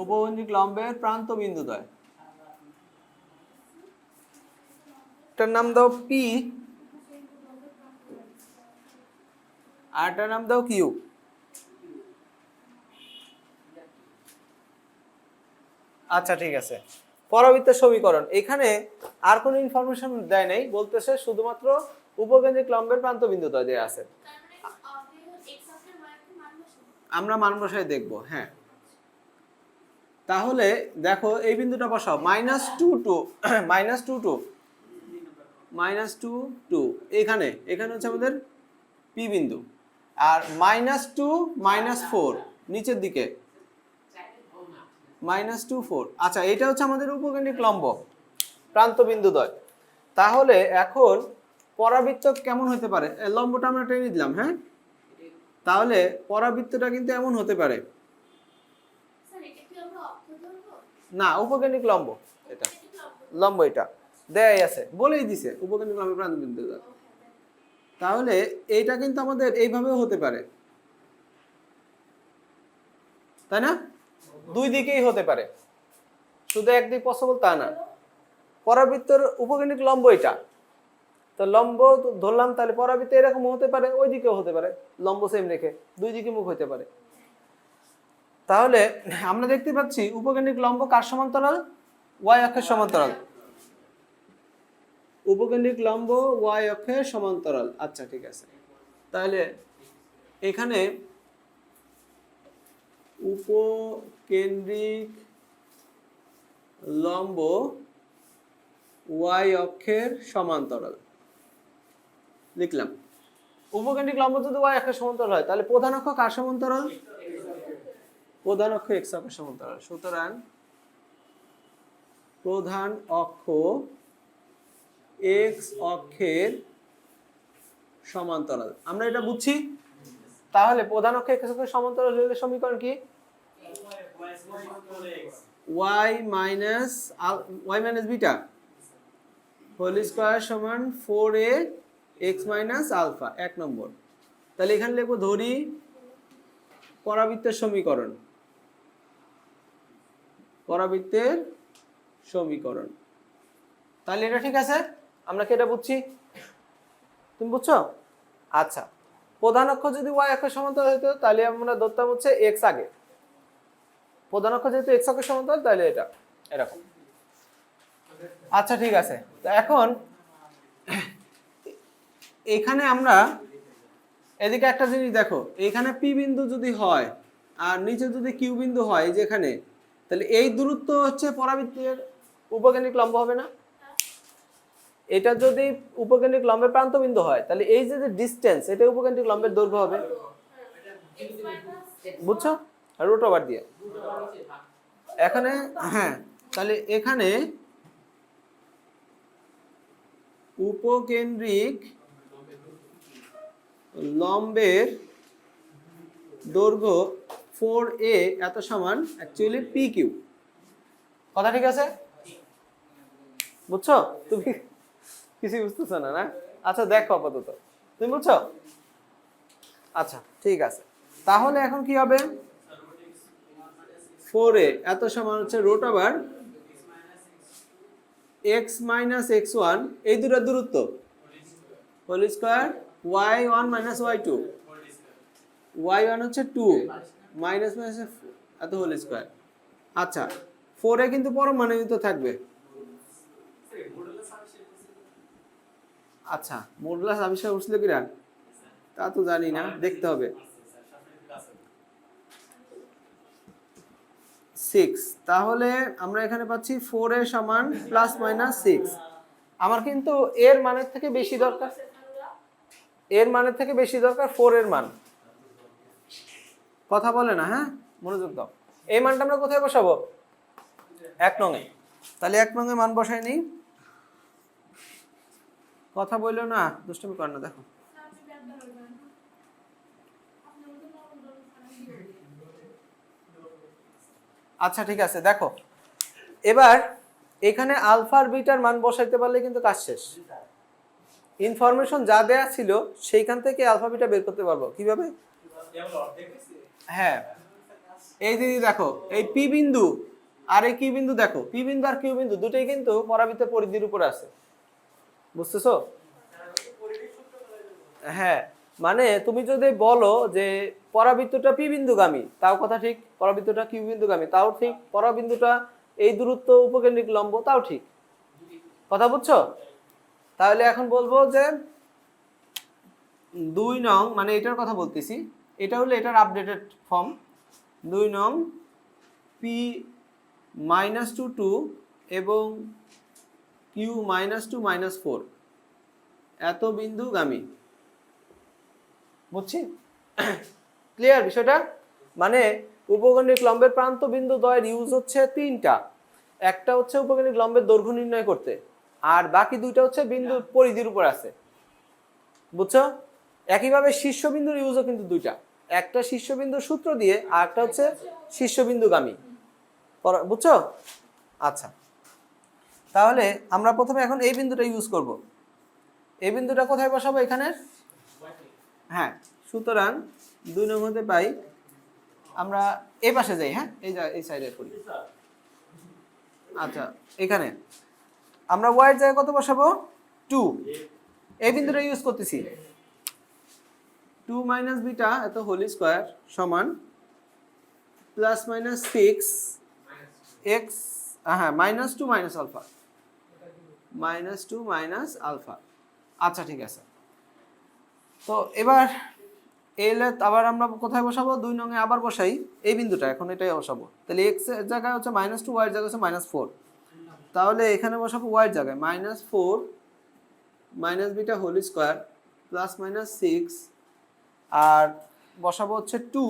উপকেন্দ্রিক লম্বের প্রান্ত বিন্দুদ্বয়। এটার নাম দাও পি আর এটার নাম দাও কিউ। আচ্ছা ঠিক আছে, পরাবৃত্তের সমীকরণ। এখানে আর কোনো ইনফরমেশন দেয় নাই, বলতেছে শুধুমাত্র উপকেন্দ্রিক লম্বের প্রান্ত বিন্দুদ্বয় দেয়া আছে। আমরা মান বসাই দেখব। হ্যাঁ, তাহলে দেখো এই বিন্দুটা বসাও -2 2 -2 2 এখানে হচ্ছে আমাদের পি বিন্দু, আর -2 -4 নিচের দিকে -2 4। আচ্ছা, এটা হচ্ছে আমাদের উপকেন্দ্রিক লম্ব প্রান্ত বিন্দুদ্বয়। তাহলে এখন পরাবৃত্ত কেমন হতে পারে? লম্বটা আমরা টেনে দিলাম। হ্যাঁ, তাহলে পরাবৃত্তটা কিন্তু এমন হতে পারে না, উপকেন্দ্রিক লম্ব। এটা লম্ব, এটা দেয়াই আছে, বলেই দিছে উপকেন্দ্রিক লম্বের প্রান্ত বিন্দুদ্বয়। তাহলে এইটা কিন্তু আমাদের এইভাবেও হতে পারে, তাই না? দুই দিকেই হতে পারে, শুধু একদিক পসিবল তা না। পরাবৃত্তের উপকেন্দ্রিক লম্ব এটা, তো লম্ব ধরলাম, তাহলে পরাবৃত্ত এরকম হতে পারে, ওই দিকেও হতে পারে, লম্ব সেম রেখে দুই দিকে মুখ হতে পারে। তাহলে আমরা দেখতে পাচ্ছি উপকেন্দ্রিক লম্ব কার সমান্তরাল? ওয়াই অক্ষের সমান্তরাল। উপকেন্দ্রিক লম্ব ওয়াই অক্ষের সমান্তরাল। আচ্ছা ঠিক আছে, তাহলে এখানে উপকেন্দ্রিক লম্ব ওয়াই অক্ষের সমান্তরাল লিখলাম। উপকেন্দ্রিক লম্ব যদি ওয়াই অক্ষের সমান্তরাল হয়, তাহলে প্রধান অক্ষ কার সমান্তরাল? প্রধান অক্ষ এক্স অক্ষের সমান্তরাল। সুতরাং প্রধান অক্ষ এক্স অক্ষের সমান্তরাল, আমরা এটা বুঝছি। তাহলে প্রধান অক্ষ এক্স অক্ষের সমান্তরাল হলে সমীকরণ কি? y minus beta whole square সমান 4a x মাইনাস আলফা, 1 নম্বর। তাহলে এখানে লিখবো ধরি পরাবৃত্তের সমীকরণ, পরাবৃত্তের সমীকরণ। তাহলে এটা ঠিক আছে, আমরা কি এটা বুঝছি? তুমি বুঝছো? আচ্ছা, প্রধান অক্ষ যদি y অক্ষের সমান্তরাল হতো, তাহলে আমরা ধরতাম হচ্ছে x আগে। প্রধান অক্ষ যেহেতু x অক্ষের সমান্তরাল, তাহলে এটা এরকম। আচ্ছা ঠিক আছে, তো এখন এখানে আমরা এদিকে একটা জিনিস দেখো, এখানে পি বিন্দু যদি হয় আর নিচে যদি কিউ বিন্দু হয় যেখানে, তাহলে এই দূরত্ব হচ্ছে পরাবৃত্তের উপকেন্দ্রিক লম্ব হবে না? এটা যদি উপকেন্দ্রিক লম্বের প্রান্ত বিন্দু হয়, তাহলে এই যে ডিসটেন্স, এটা উপকেন্দ্রিক লম্বের দৈর্ঘ্য হবে। বুঝছো? রুট ওভার দিয়ে এখানে। হ্যাঁ, তাহলে এখানে উপকেন্দ্রিক লম্বের দৈর্ঘ্য 4a এত সমান অ্যাকচুয়ালি pq। কথা ঠিক আছে? বুঝছো? তুমি কিছু বুঝতেছো না? না, আচ্ছা দেখো আপাতত তুমি বুঝছো? আচ্ছা ঠিক আছে, তাহলে এখন কি হবে? 4a এত সমান হচ্ছে root over x minus x1, এই দুটোর দূরত্ব whole square y1 minus y2, y1 হচ্ছে 2 মাইনাস মাইনাস এত হোল স্কয়ার। আচ্ছা, 4a কিন্তু পরমাণবিত থাকবে। আচ্ছা, মডুলাস আবিষ্কার করছিল কিরা তা তো জানি না, দেখতে হবে। 6, তাহলে আমরা এখানে পাচ্ছি 4a সমান প্লাস মাইনাস 6। আমার কিন্তু এর মানের থেকে বেশি দরকার, এর মানের থেকে বেশি দরকার 4 এর মান। কথা বলে না? হ্যাঁ, মনোযোগ দাও। এই মানটা আমরা কোথায় বসাবো? 1 নং এ। তাহলে 1 নং এ মান বসাই নেই। কথা বললো না, দুষ্টুমি কর না। দেখো আচ্ছা ঠিক আছে, দেখো এবার এখানে আলফা আর বিটার মান বসাইতে পারলে কিন্তু কাজ শেষ। ইনফরমেশন যা দেয়া ছিল সেইখান থেকে আলফা বিটা বের করতে পারবো। কিভাবে? হ্যাঁ, এই দিদি দেখো এই পি বিন্দু আর এই কিউ বিন্দু, দেখো পি বিন্দু আর কিউ বিন্দু দুটোই কিন্তু পরাবৃত্তের পরিধির উপরে আছে, বুঝতেছো? হ্যাঁ, মানে তুমি যদি বলো যে পরাবৃত্তটা পি বিন্দুগামী, তাও কথা ঠিক, পরাবৃত্তটা কিউ বিন্দুগামী তাও ঠিক, পরাবিন্দুটা এই দূরত্ব উপকেন্দ্রিক লম্ব তাও ঠিক, কথা বুঝছো? তাহলে এখন বলবো যে 2 নং, মানে এটার কথা বলতেছি, এটা হলো এটার আপডেটেড ফর্ম। 2 নং পি -2 2 এবং কিউ -2 -4 এত বিন্দুগামী, বুঝছি? ক্লিয়ার বিষয়টা? মানে উপকেন্দ্রিক লম্বের প্রান্ত বিন্দু দ্বয়ের ইউজ হচ্ছে 3টা। একটা হচ্ছে উপকেন্দ্রিক লম্বের দৈর্ঘ্য নির্ণয় করতে, আর বাকি 2টা হচ্ছে বিন্দুর পরিধির উপর আছে, বুঝছো? একইভাবে শীর্ষবিন্দুর ইউজও কিন্তু 2টা, একটা শীর্ষবিন্দুর সূত্র দিয়ে আর একটা হচ্ছে শীর্ষবিন্দুগামী, বুঝছো? আচ্ছা, তাহলে আমরা প্রথমে এখন এই বিন্দুটা ইউজ করব। এই বিন্দুটা কোথায় বসাবো? এখানে। হ্যাঁ, সুতরাং 2 নং হতে পাই, আমরা এই পাশে যাই। হ্যাঁ, এই সাইডে করি। আচ্ছা, এখানে আমরা y এর জায়গায় কত বসাবো? 2। এই বিন্দুটা ইউজ করতেছি। 2 - β এত হোল স্কয়ার সমান +-6 x, হ্যাঁ, -2 - আলফা, -2 - আলফা। আচ্ছা, ঠিক আছে। তো এবার এলে আবার আমরা কোথায় বসাবো? 2 নং এ আবার বসাই এই বিন্দুটা, এখন এটাই বসাবো। তাহলে x এর জায়গায় হচ্ছে -2, y এর জায়গায় হচ্ছে -4। তাহলে এখানে বসাবো y এর জায়গায় -4 - β হোল স্কয়ার +-6, আর বসাবো হচ্ছে 2,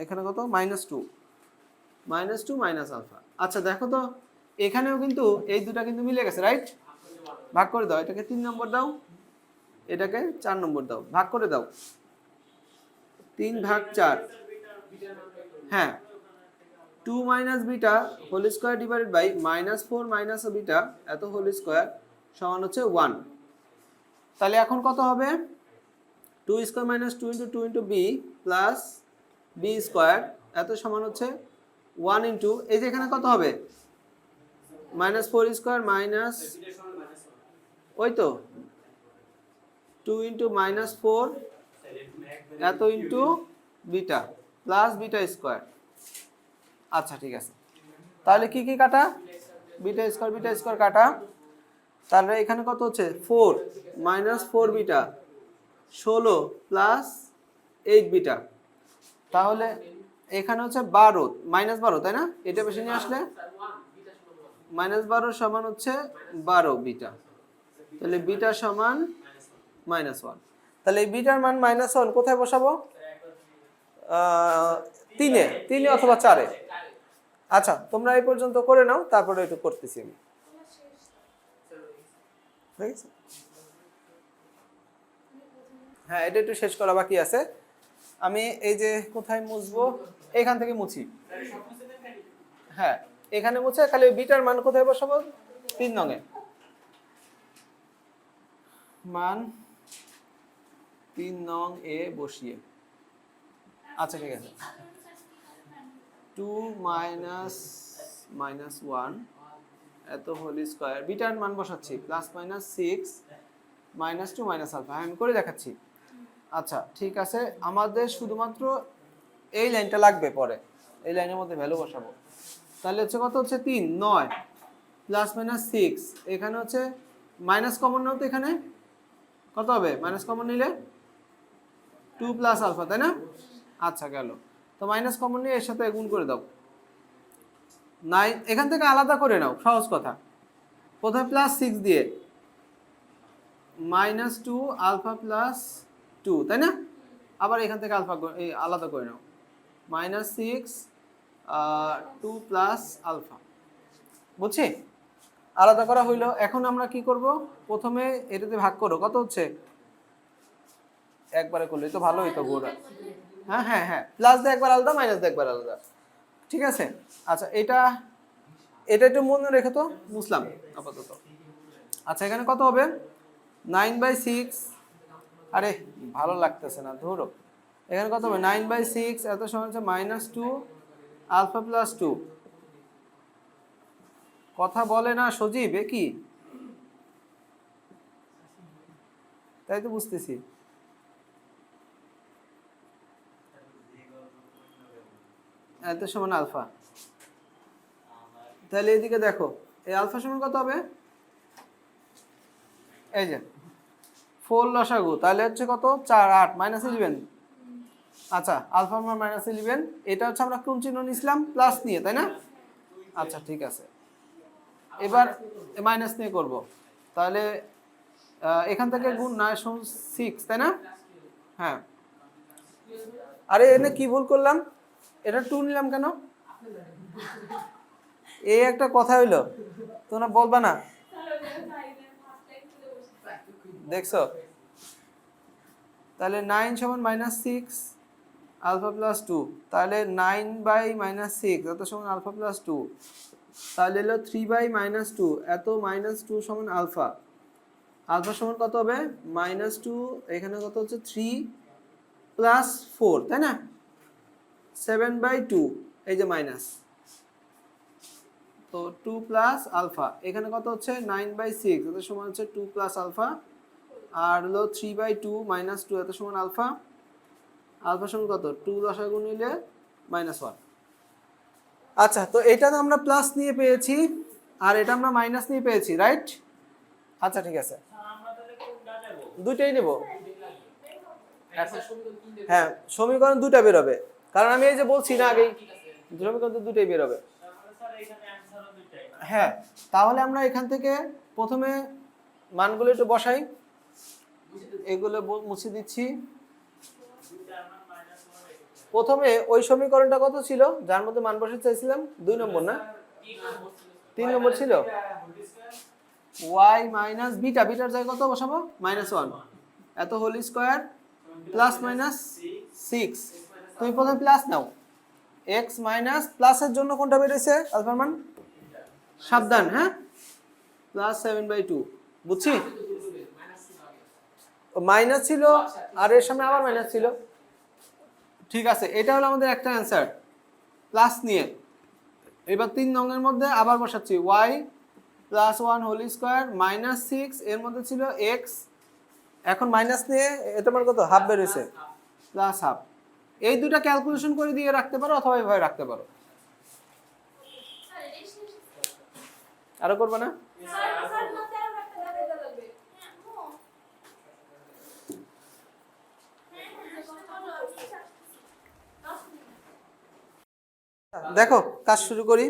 এখানে কত? -2 - আলফা। আচ্ছা, দেখো তো এখানেও কিন্তু এই দুটা কিন্তু মিলে গেছে, রাইট? ভাগ করে দাও, এটাকে 3 নম্বর দাও, এটাকে 4 নম্বর দাও, ভাগ করে দাও। 3/4, হ্যাঁ, 2 - β হোল স্কয়ার ডিভাইডেড বাই -4 - β এত হোল স্কয়ার সমান হচ্ছে 1। তাহলে এখন কত হবে? 2 square -2 * 2 * b plus b square এত সমান হচ্ছে 1 ইনটু, এই যে এখানে কত হবে? -4 স্কয়ার মাইনাস, ওই তো 2 ইনটু -4 এত into beta plus beta square. আচ্ছা, ঠিক আছে। তাহলে কি কি কাটা? বিটা স্কয়ার কাটা। তাহলে এখানে কত হচ্ছে? 4 -4 বিটা 16 প্লাস 8 বিটা। তাহলে এখানে হচ্ছে 12 -12, তাই না? এটা বেশি নিয়ে আসলে -12 সমান হচ্ছে 12 বিটা। তাহলে বিটা সমান -1। তাহলে এই বিটার মান -1 কোথায় বসাবো? 3 অথবা 4-এ। আচ্ছা, তোমরা এই পর্যন্ত করে নাও, তারপরে একটু করতেছি আমি। ঠিক আছে? হ্যাঁ, এটা একটু শেষ করা বাকি আছে। আমি এই যে কোথায় মুছবো, এখান থেকে মুছি। হ্যাঁ, এখানে মুছে খালি বিটার মান কোথায় বসাবো? 3 নং এ মান 3 নং এ বসিয়ে। আচ্ছা, ঠিক আছে। 2 - -1 এত হোল স্কয়ার, বিটার মান বসাচ্ছি +-6 -2 - আলফা। আমি করে দেখাচ্ছি। আচ্ছা, ঠিক আছে। আমাদের শুধুমাত্র এই লাইনটা লাগবে, পরে এই লাইনের মধ্যে ভ্যালু বসাবো। তাহলে হচ্ছে কত? হচ্ছে 3 9 +-6, এখানে হচ্ছে মাইনাস কমন নাও, তো এখানে কত হবে? মাইনাস কমন নিলে 2 প্লাস আলফা, তাই না? আচ্ছা, গেল। তো মাইনাস কমন নিয়ে এর সাথে গুণ করে দাও। 9 এখান থেকে আলাদা করে নাও, সহজ কথা। প্রথমে +6 দিয়ে -2 আলফা প্লাস 2, তাই না? আবার এখান থেকে আলফা আলাদা করে নাও, -6 2 প্লাস আলফা। বুঝছি? আলাদা করা হইলো। এখন আমরা কি করব? প্রথমে এটাতে ভাগ করো, কত হচ্ছে? একবারে করলে তো ভালো হইতো গোড়া। হ্যাঁ হ্যাঁ হ্যাঁ, প্লাস দিয়ে একবার আলাদা, মাইনাস দিয়ে একবার আলাদা। ঠিক আছে? আচ্ছা, এটা একটু মনে রেখে তো, বুঝলাম আপাতত। আচ্ছা, এখানে কত হবে? 9/6, আরে ভালো লাগতেছে না, ধরো এখানে কত হবে 9/6 এত সমান হচ্ছে -2 আলফা প্লাস 2। কথা বলে না সজীব, এ কি? তাই তো বুঝতেছি। এত সমান আলফা, তাহলে এদিকে দেখো এই আলফা সমান কত হবে, এই যে 4 লসাগু, তাহলে হচ্ছে কত 4 8 -11। আচ্ছা আলফার মান -11, এটা হচ্ছে আমরা কোন চিহ্ন নিছিলাম, প্লাস নিয়ে, তাই না? আচ্ছা ঠিক আছে, এবার মাইনাস নিয়ে করব, তাহলে এখান থেকে গুণ 9/6, তাই না? হ্যাঁ, আরে এনে কি ভুল করলাম, এটা 2 নিলাম কেন? এই একটা কথা হইলো, তোমরা বলবা না, দেখছো? তাহলে 9 সমান -6 আলফা প্লাস 2, তাহলে 9/-6 এত সমান আলফা প্লাস 2, তাহলে হলো 3/-2 এত -2 সমান আলফা। আলফা সমান কত হবে -2, এখানে কত হচ্ছে 3 প্লাস 4, তাই না? 7/2, এই যে মাইনাস, তো 2 প্লাস আলফা, এখানে কত হচ্ছে 9/6 এত সমান হচ্ছে 2 প্লাস আলফা, আর হলো 3/2 -2 এত সমান আলফা। আলফা সমান কত 2 লসাগু নিলে -1। আচ্ছা, তো এটা তো আমরা প্লাস নিয়ে পেয়েছি আর এটা আমরা মাইনাস নিয়ে পেয়েছি, রাইট? আচ্ছা ঠিক আছে, দুইটাই নেব। হ্যাঁ, সমীকরণ দুটা বের হবে, কারণ আমি এই যে বলছি না আগেই সমীকরণ তো দুটাই বের হবে। হ্যাঁ, তাহলে আমরা এখান থেকে প্রথমে মানগুলো একটু বসাই, এগুলো মুছে দিচ্ছি। প্রথমে ওই সমীকরণটা কত ছিল যার মধ্যে মান বসাতে চাইছিলাম, 2 নম্বর না 3 নম্বর ছিল, y মাইনাস বিটা, বিটার জায়গায় কত বসাবো -1 এত হোল স্কয়ার প্লাস -6। তুমি প্রথমে প্লাস নাও, x মাইনাস প্লাসের জন্য কোনটা বের হইছে আলফার মান, সাবধান, হ্যাঁ, প্লাস 7/2, বুঝছি? মাইনাস ছিল আর এর সামনে আবার মাইনাস ছিল, ঠিক আছে, এটা হলো আমাদের একটা অ্যান্সার প্লাস নিয়ে। এবার 3 নংয়ের মধ্যে আবার বসাচ্ছি y প্লাস 1 হোল স্কয়ার -6, এর মধ্যে ছিল x, এখন মাইনাস নিয়ে এটা মানে কত হাফ বের হইছে, প্লাস হাফ। এই দুটো ক্যালকুলেশন করে দিয়ে রাখতে পারো অথবা এভাবে রাখতে পারো। আরো করবে না? দেখো কাজ শুরু করি।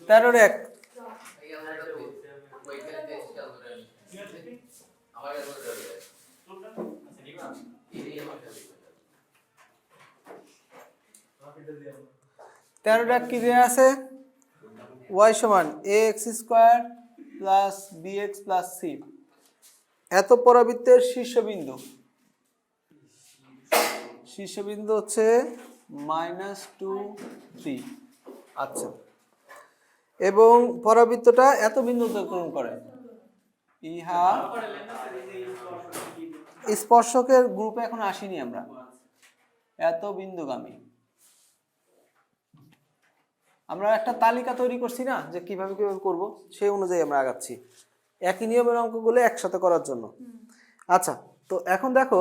13 1 13 কি দেয়া আছে, y সমান ax² plus bx plus c, এত পরাবৃত্তের শীর্ষবিন্দু হচ্ছে -2 3। আচ্ছা, এবং পরাবৃত্তটা এত বিন্দু অতিক্রম করে, ইহা স্পর্শকের গ্রুপে এখন আসিনি আমরা, এত বিন্দুগামী। আমরা একটা তালিকা তৈরি করছি না যে কিভাবে কিভাবে করব, সেই অনুযায়ী আমরা আগাচ্ছি একই নিয়মের অঙ্কগুলো একসাথে করার জন্য। আচ্ছা, তো এখন দেখো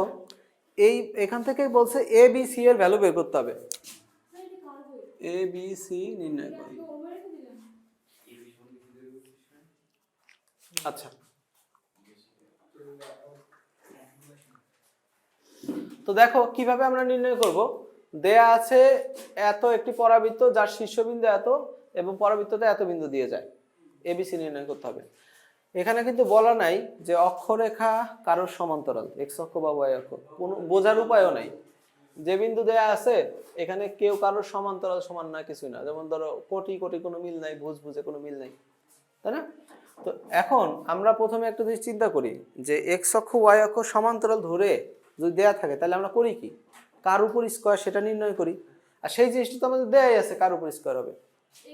এই এখান থেকে বলছে এ বি সি এর ভ্যালু বের করতে হবে, এ বি সি নির্ণয় করো। আচ্ছা, তো দেখো কিভাবে আমরা নির্ণয় করব, দেয়া আছে এত একটি পরাবৃত্ত যার শীর্ষবিন্দু এত এবং পরাবৃত্ততে এত বিন্দু দিয়ে যায়, এবিসি নির্ণয় করতে হবে। এখানে কিন্তু বলা নাই যে অক্ষরেখা কারোর সমান্তরাল, এক্স অক্ষ বা ওয়াই অক্ষ, কোনো বোঝার উপায়ও নাই। যে বিন্দু দেয়া আছে এখানে কেউ কারোর সমান্তরাল সমান না, কিছু না, যেমন ধরো কোটি কোটি কোনো মিল নাই, ভুজ ভুজে কোনো মিল নাই, তাই না? তো এখন আমরা প্রথমে একটা জিনিস চিন্তা করি যে এক্স অক্ষ ওয়াই অক্ষ সমান্তরাল ধরে যদি দেয়া থাকে তাহলে আমরা করি কি, কার উপর স্কয়ার সেটা নির্ণয় করি, আর সেই জিনিসটা তো আমাদের দেয়াই আছে কার উপর স্কয়ার হবে,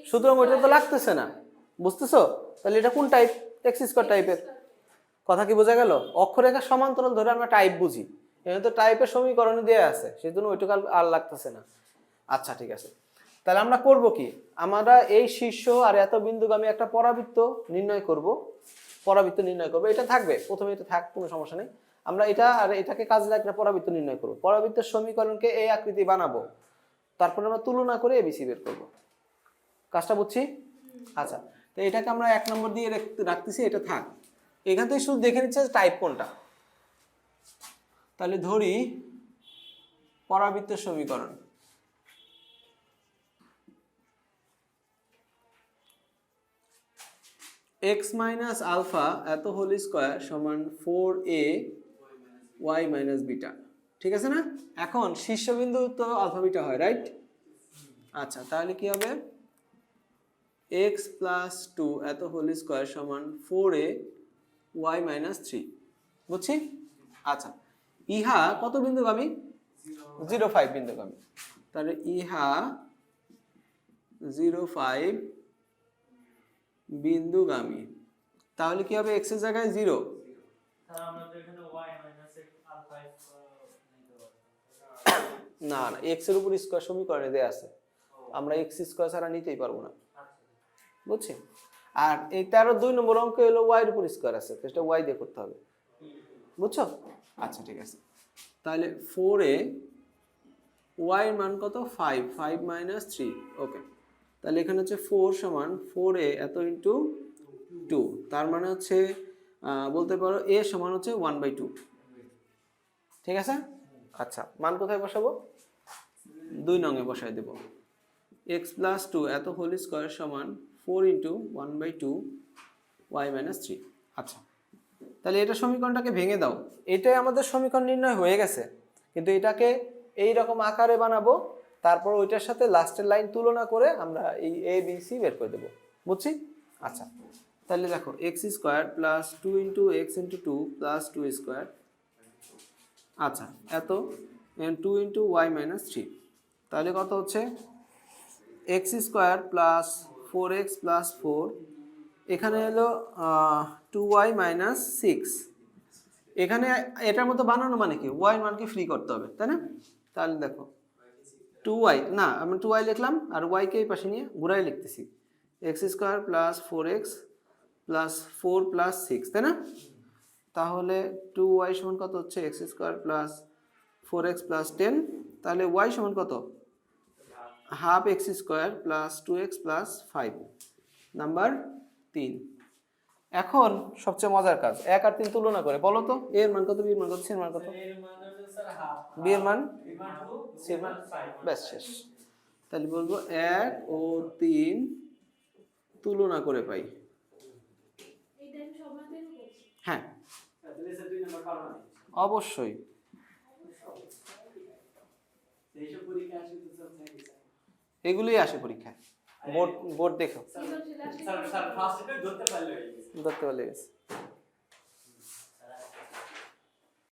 সুতরাং ওইটা তো লাগতেছে না, বুঝতেছো? তাহলে এটা কোন টাইপ, এক্স স্কয়ার টাইপের। কথা কি বোঝা গেল? অক্ষরেখার সমান্তরাল ধরে আমরা টাইপ বুঝি, এখানে তো টাইপের সমীকরণ দেওয়া আছে, সেই জন্য ওইটুকু আর লাগতেছে না। আচ্ছা ঠিক আছে, তাহলে আমরা করব কি, আমরা এই শীর্ষ আর এত বিন্দুগামী একটা পরাবৃত্ত নির্ণয় করব। এটা থাকবে প্রথমে, এটা থাক, কোনো সমস্যা নেই। আমরা এটা আর এটাকে কাজে লাগিয়ে একটা পরাবৃত্ত নির্ণয় করব। পরাবৃত্তের সমীকরণকে এই আকৃতি বানাবো, তারপরে আমরা তুলনা করে এবিসি বের করব। কাজটা বুঝছি? আচ্ছা, তো এটাকে আমরা 1 নম্বর দিয়ে রাখতেছি, এটা থাক। এখান থেকে শুধু দেখে নিচ্ছে টাইপ কোনটা। তাহলে ধরি পরাবৃত্তের সমীকরণ x মাইনাস আলফা এত হোল স্কয়ার সমান 4a y মাইনাস বিটা, ঠিক আছে না? এখন শীর্ষবিন্দু তো আলফা বিটা হয়, রাইট? আচ্ছা, তাহলে কি হবে, x প্লাস 2 এত হোল স্কয়ার সমান 4a y মাইনাস 3, বুঝছি? আচ্ছা, ইহা কত বিন্দুগামী? 0,5 বিন্দুগামী। তাহলে ইহা 0,5 বিন্দুগামী। তাহলে কি হবে, x এর জায়গায় 0, না না, x এর উপর স্কয়ার সমীকরণে দেয়া আছে, আমরা x স্কয়ার ছাড়া নিতেই পারবো না, বুঝছি? আর এই 13 2 নম্বর অঙ্ক হলো y এর উপর স্কয়ার আছে, তো এটা y দিয়ে করতে হবে, বুঝছো? আচ্ছা ঠিক আছে, তাহলে 4a y এর মান কত, 5 মাইনাস 3, ওকে। তাহলে এখানে হচ্ছে 4 সমান 4a এত ইন্টু 2, তার মানে হচ্ছে বলতে পারো a সমান হচ্ছে 1/2, ঠিক আছে? আচ্ছা, মান কোথায় বসাবো? 2 নং এ বসাই দেব। x প্লাস 2 এত হোল স্কয়ার সমান 4 ইন্টু 1/2 y মাইনাস 3। আচ্ছা, তাহলে এটা সমীকরণটাকে ভেঙে দাও। এটাই আমাদের সমীকরণ নির্ণয় হয়ে গেছে, কিন্তু এটাকে এই রকম আকারে বানাবো, তারপর ওইটার সাথে লাস্টের লাইন তুলনা করে আমরা এই a b c বের করে দেব, বুঝছি? আচ্ছা, তাহলে দেখো x square plus 2 into x into 2 plus 2 square, আচ্ছা এত 2 ইন্টু y মাইনাস 3, তাহলে কত হচ্ছে, x square plus 4x plus 4, এখানে হলো 2y মাইনাস 6, এখানে এটার মতো বানানো মানে কি, y মানকে ফ্রি করতে হবে, তাই না? তাহলে দেখো 2y, না আমি 2y লিখলাম আর y কে এই পাশে নিয়ে ঘুরাই লিখতেছি, x square plus 4x plus 4 plus 6, তাই না? তাহলে 2y সমান কত হচ্ছে, x square plus 4x plus 10, তাহলে y সমান কত, half x square plus 2x plus 5, number 3। এখন সবচেয়ে মজার কাজ, 1 আর 3 তুলনা করে বলো তো a এর মান কত, b এর মান কত, c এর মান কত? b এর মান, c এর মান, ব্যাস শেষ। তাহলে বলবো 1 ও 3 তুলনা করে পাই। হ্যাঁ অবশ্যই, এগুলোই আসে পরীক্ষায়, বোর্ড দেখো, ধরতে পারলে